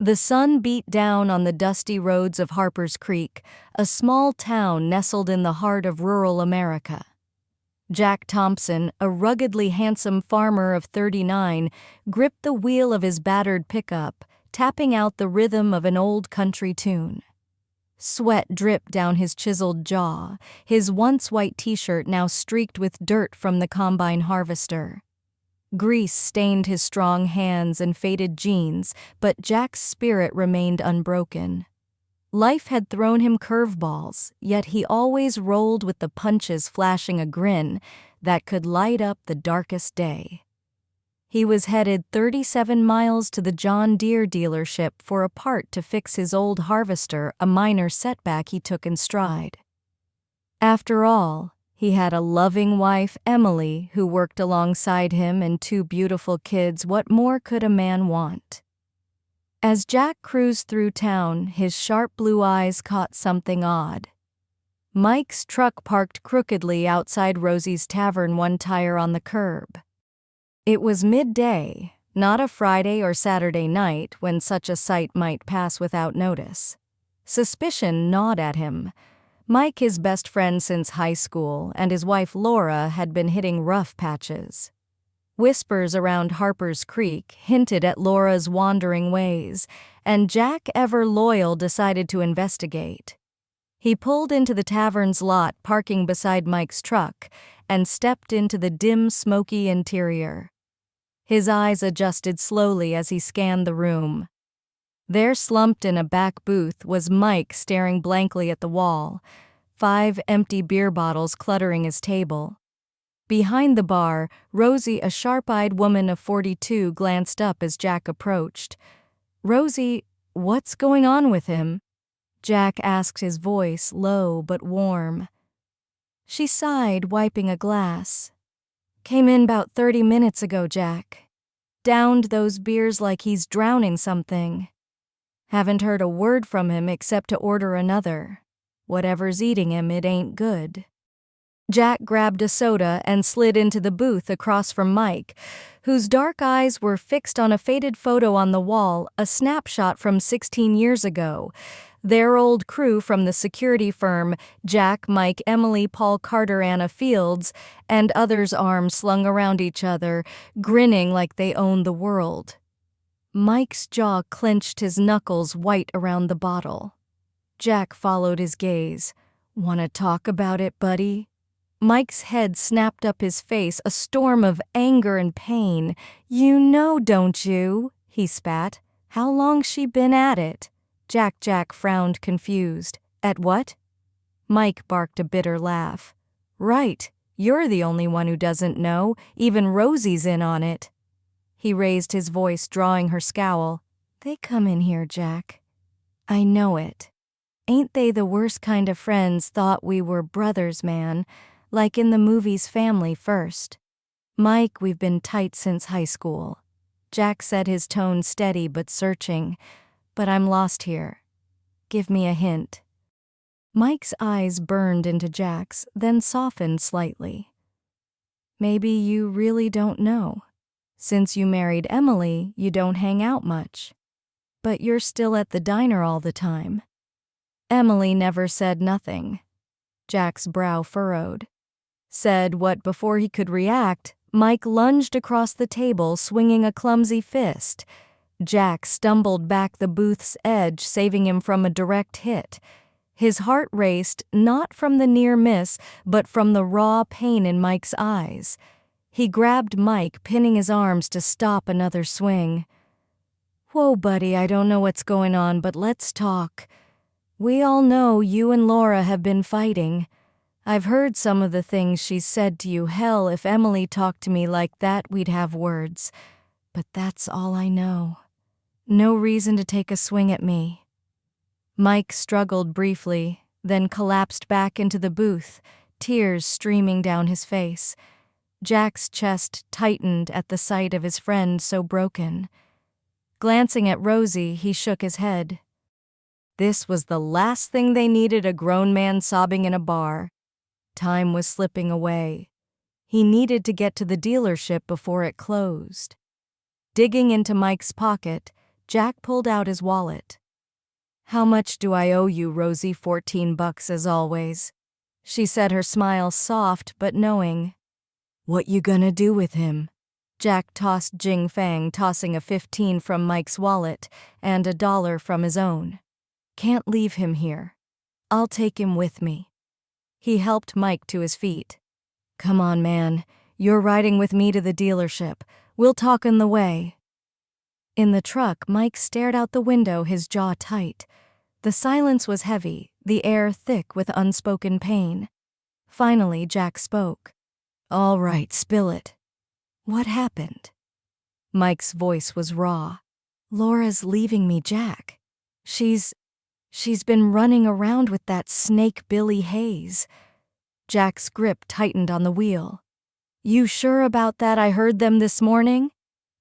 The sun beat down on the dusty roads of Harper's Creek, a small town nestled in the heart of rural America. Jack Thompson, a ruggedly handsome farmer of 39, gripped the wheel of his battered pickup, tapping out the rhythm of an old country tune. Sweat dripped down his chiseled jaw, his once white t-shirt now streaked with dirt from the combine harvester. Grease stained his strong hands and faded jeans, but Jack's spirit remained unbroken. Life had thrown him curveballs, yet he always rolled with the punches flashing a grin that could light up the darkest day. He was headed 37 miles to the John Deere dealership for a part to fix his old harvester, a minor setback he took in stride. After all, he had a loving wife, Emily, who worked alongside him, and 2 beautiful kids. What more could a man want? As Jack cruised through town, his sharp blue eyes caught something odd. Mike's truck parked crookedly outside Rosie's tavern, one tire on the curb. It was midday, not a Friday or Saturday night when such a sight might pass without notice. Suspicion gnawed at him. Mike, his best friend since high school, and his wife Laura had been hitting rough patches. Whispers around Harper's Creek hinted at Laura's wandering ways, and Jack, ever loyal, decided to investigate. He pulled into the tavern's lot, parking beside Mike's truck, and stepped into the dim, smoky interior. His eyes adjusted slowly as he scanned the room. There, slumped in a back booth, was Mike, staring blankly at the wall, 5 empty beer bottles cluttering his table. Behind the bar, Rosie, a sharp-eyed woman of 42, glanced up as Jack approached. "Rosie, what's going on with him?" Jack asked, his voice low but warm. She sighed, wiping a glass. "Came in 'bout 30 minutes ago, Jack. Downed those beers like he's drowning something. Haven't heard a word from him except to order another. Whatever's eating him, it ain't good." Jack grabbed a soda and slid into the booth across from Mike, whose dark eyes were fixed on a faded photo on the wall, a snapshot from 16 years ago. Their old crew from the security firm, Jack, Mike, Emily, Paul, Carter, Anna Fields, and others, arms slung around each other, grinning like they owned the world. Mike's jaw clenched, his knuckles white around the bottle. Jack followed his gaze. "Wanna talk about it, buddy?" Mike's head snapped up his face, a storm of anger and pain. "You know, don't you?" he spat. "How long's she been at it?" Jack frowned, confused. "At what?" Mike barked a bitter laugh. "Right, you're the only one who doesn't know. Even Rosie's in on it." He raised his voice, drawing her scowl. "They come in here, Jack. I know it. Ain't they the worst kind of friends? Thought we were brothers, man. Like in the movies, Family First. Mike, we've been tight since high school." Jack said, his tone steady but searching. "But I'm lost here. Give me a hint." Mike's eyes burned into Jack's, then softened slightly. "Maybe you really don't know. Since you married Emily, you don't hang out much. But you're still at the diner all the time." Emily never said nothing. Jack's brow furrowed. Said what? Before he could react, Mike lunged across the table, swinging a clumsy fist. Jack stumbled back the booth's edge, saving him from a direct hit. His heart raced, not from the near miss, but from the raw pain in Mike's eyes. He grabbed Mike, pinning his arms to stop another swing. "Whoa, buddy, I don't know what's going on, but let's talk. We all know you and Laura have been fighting. I've heard some of the things she's said to you. Hell, if Emily talked to me like that, we'd have words. But that's all I know. No reason to take a swing at me." Mike struggled briefly, then collapsed back into the booth, tears streaming down his face. Jack's chest tightened at the sight of his friend so broken. Glancing at Rosie, he shook his head. This was the last thing they needed, a grown man sobbing in a bar. Time was slipping away. He needed to get to the dealership before it closed. Digging into Mike's pocket, Jack pulled out his wallet. "How much do I owe you, Rosie?" $14 as always. She said, her smile soft but knowing. "What you gonna do with him?" Jack tossed Jing Fang, tossing a 15 from Mike's wallet and a $1 from his own. "Can't leave him here. I'll take him with me." He helped Mike to his feet. "Come on, man. You're riding with me to the dealership. We'll talk on the way." In the truck, Mike stared out the window, his jaw tight. The silence was heavy, the air thick with unspoken pain. Finally, Jack spoke. "All right, spill it. What happened?" Mike's voice was raw. "Laura's leaving me, Jack. She's been running around with that snake Billy Hayes." Jack's grip tightened on the wheel. "You sure about that? I heard them this morning,"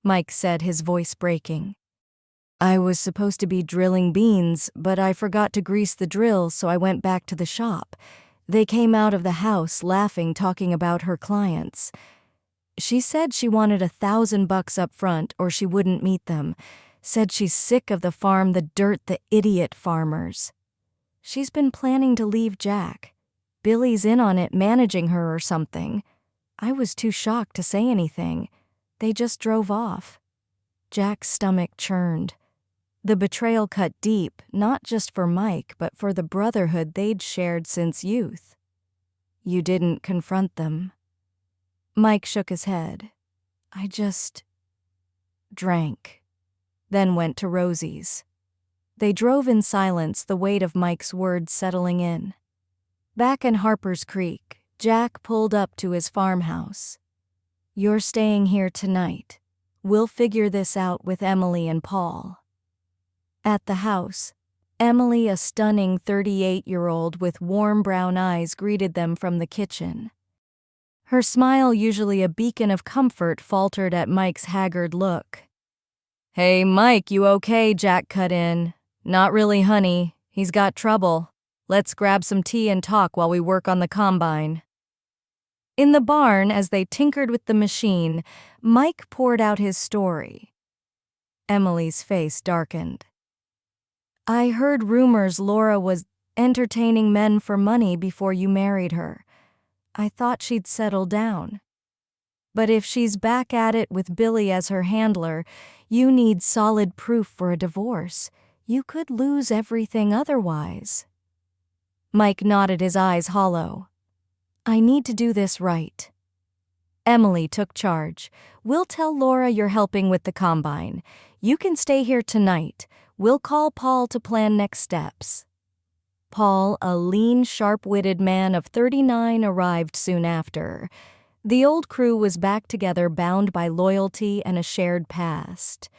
Mike said, his voice breaking. "I was supposed to be drilling beans, but I forgot to grease the drill, so I went back to the shop. They came out of the house laughing, talking about her clients. She said she wanted $1,000 up front or she wouldn't meet them. Said she's sick of the farm, the dirt, the idiot farmers. She's been planning to leave Jack. Billy's in on it, managing her or something. I was too shocked to say anything. They just drove off." Jack's stomach churned. The betrayal cut deep, not just for Mike, but for the brotherhood they'd shared since youth. "You didn't confront them?" Mike shook his head. "I just drank, then went to Rosie's." They drove in silence, the weight of Mike's words settling in. Back in Harper's Creek, Jack pulled up to his farmhouse. "You're staying here tonight. We'll figure this out with Emily and Paul." At the house, Emily, a stunning 38-year-old with warm brown eyes, greeted them from the kitchen. Her smile, usually a beacon of comfort, faltered at Mike's haggard look. "Hey, Mike, you okay?" Jack cut in. "Not really, honey. He's got trouble. Let's grab some tea and talk while we work on the combine." In the barn, as they tinkered with the machine, Mike poured out his story. Emily's face darkened. "I heard rumors Laura was entertaining men for money before you married her. I thought she'd settle down. But if she's back at it with Billy as her handler, you need solid proof for a divorce. You could lose everything otherwise." Mike nodded, his eyes hollow. "I need to do this right." Emily took charge. "We'll tell Laura you're helping with the combine. You can stay here tonight. We'll call Paul to plan next steps." Paul, a lean, sharp-witted man of 39, arrived soon after. The old crew was back together, bound by loyalty and a shared past.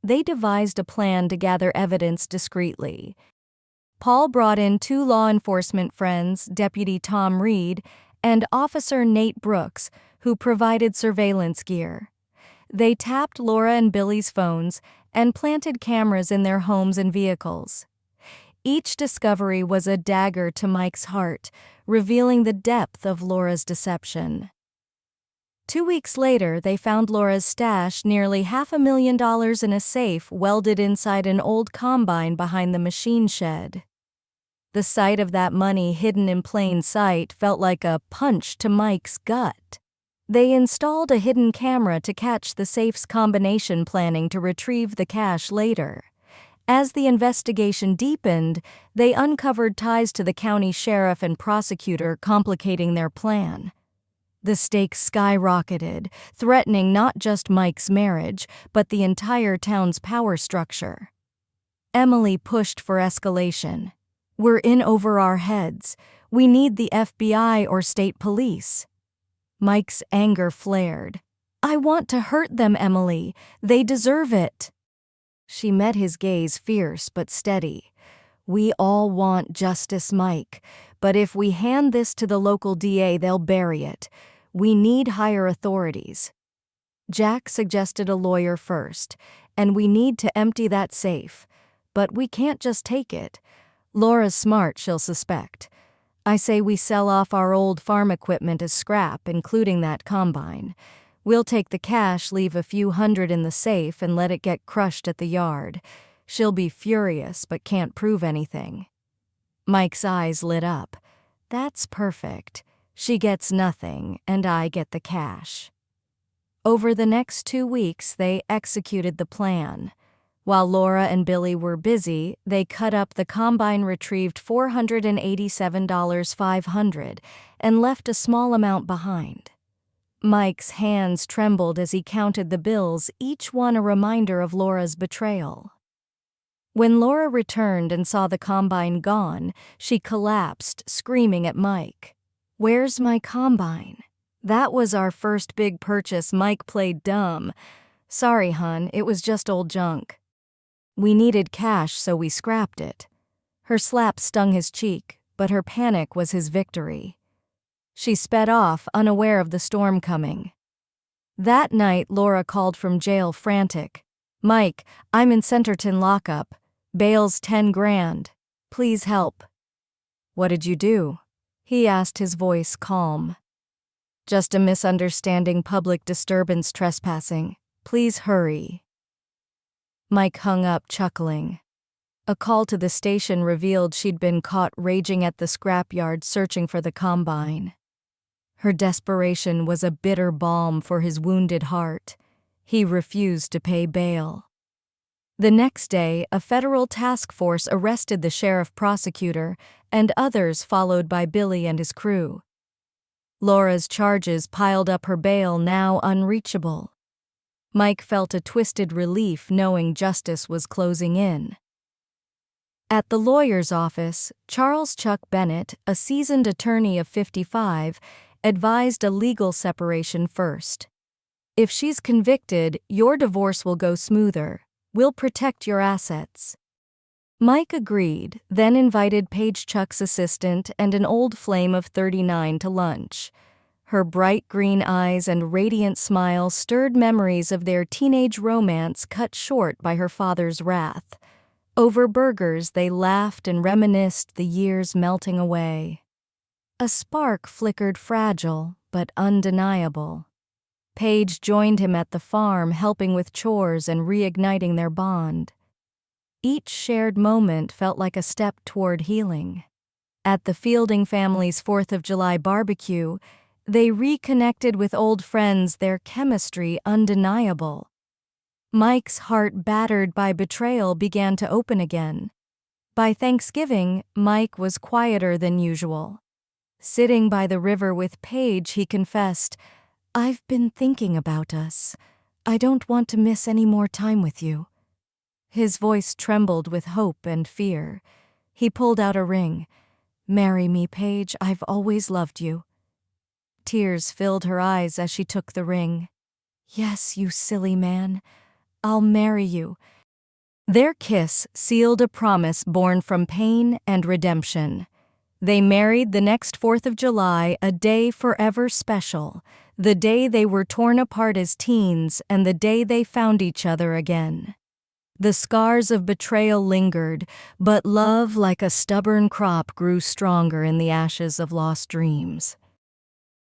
They devised a plan to gather evidence discreetly. Paul brought in 2 law enforcement friends, Deputy Tom Reed and Officer Nate Brooks, who provided surveillance gear. They tapped Laura and Billy's phones and planted cameras in their homes and vehicles. Each discovery was a dagger to Mike's heart, revealing the depth of Laura's deception. 2 weeks later, they found Laura's stash, nearly $500,000 in a safe welded inside an old combine behind the machine shed. The sight of that money hidden in plain sight felt like a punch to Mike's gut. They installed a hidden camera to catch the safe's combination, planning to retrieve the cash later. As the investigation deepened, they uncovered ties to the county sheriff and prosecutor, complicating their plan. The stakes skyrocketed, threatening not just Mike's marriage, but the entire town's power structure. Emily pushed for escalation. "We're in over our heads. We need the FBI or state police." Mike's anger flared. "I want to hurt them, Emily. They deserve it." She met his gaze, fierce but steady. "We all want justice, Mike, but if we hand this to the local DA, they'll bury it. We need higher authorities." Jack suggested a lawyer first, "And we need to empty that safe. But we can't just take it. Laura's smart, she'll suspect. I say we sell off our old farm equipment as scrap, including that combine. We'll take the cash, leave a few hundred in the safe, and let it get crushed at the yard. She'll be furious but can't prove anything." Mike's eyes lit up. "That's perfect. She gets nothing, and I get the cash." Over the next 2 weeks, they executed the plan. While Laura and Billy were busy, they cut up the combine, retrieved $487,500, and left a small amount behind. Mike's hands trembled as he counted the bills, each one a reminder of Laura's betrayal. When Laura returned and saw the combine gone, she collapsed, screaming at Mike. "Where's my combine? That was our first big purchase." Mike played dumb. "Sorry, hun, it was just old junk. We needed cash, so we scrapped it." Her slap stung his cheek, but her panic was his victory. She sped off, unaware of the storm coming. That night, Laura called from jail, frantic. "Mike, I'm in Centerton lockup. Bail's 10 grand. Please help." "What did you do?" he asked, his voice calm. "Just a misunderstanding, public disturbance, trespassing. Please hurry." Mike hung up, chuckling. A call to the station revealed she'd been caught raging at the scrapyard searching for the combine. Her desperation was a bitter balm for his wounded heart. He refused to pay bail. The next day, a federal task force arrested the sheriff-prosecutor, and others followed by Billy and his crew. Laura's charges piled up, her bail now unreachable. Mike felt a twisted relief knowing justice was closing in. At the lawyer's office, Charles Chuck Bennett, a seasoned attorney of 55, advised a legal separation first. "If she's convicted, your divorce will go smoother. We'll protect your assets." Mike agreed, then invited Paige, Chuck's assistant, and an old flame of 39 to lunch. Her bright green eyes and radiant smile stirred memories of their teenage romance cut short by her father's wrath. Over burgers, they laughed and reminisced, the years melting away. A spark flickered, fragile but undeniable. Paige joined him at the farm, helping with chores and reigniting their bond. Each shared moment felt like a step toward healing. At the Fielding family's 4th of July barbecue, they reconnected with old friends, their chemistry undeniable. Mike's heart, battered by betrayal, began to open again. By Thanksgiving, Mike was quieter than usual. Sitting by the river with Paige, he confessed, "I've been thinking about us. I don't want to miss any more time with you." His voice trembled with hope and fear. He pulled out a ring. "Marry me, Paige. I've always loved you." Tears filled her eyes as she took the ring. "Yes, you silly man. I'll marry you." Their kiss sealed a promise born from pain and redemption. They married the next 4th of July, a day forever special, the day they were torn apart as teens and the day they found each other again. The scars of betrayal lingered, but love, like a stubborn crop, grew stronger in the ashes of lost dreams.